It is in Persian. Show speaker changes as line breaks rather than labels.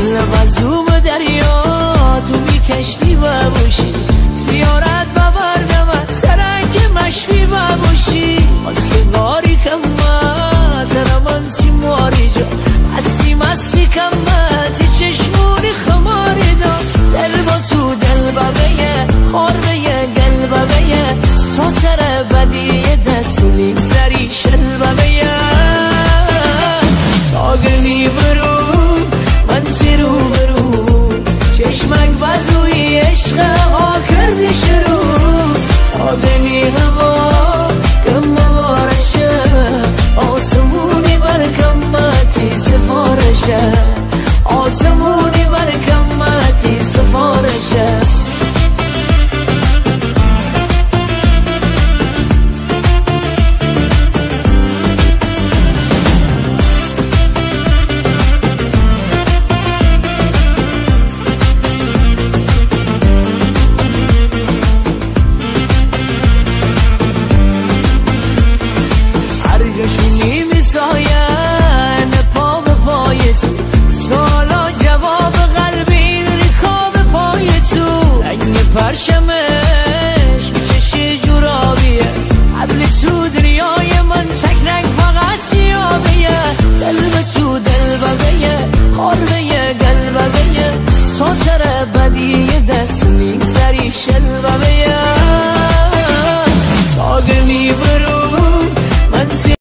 دل غزوم دریا تو بی کشتی باشی زیارت ببر من سرک مشتی باشی مستگاری کمه ترمان سی ماری جا مستی کمه تی چشمونی خماری دا دل با تو دل ببیه خورده گل ببیه تا سر بدی دستونی سری شل ببیه تاگنی برو من تیرو برو چشمک بازوی عشق ها کردی شروع تاگنی هوا کم بارشه آسمونی بر کمتی سفارشه آسمونی بر کمتی سفارشه جاشونی میساین پا به پای تو سالا جواب قلبی ریخا به پای تو رنگ پرشمش چشی جورابیه قبل تو دریای من تک رنگ فقط سیابیه دل به تو دل بگیه خورده گل بگیه تا سر بدی دستونی سری شل بگیه تاگنی برو من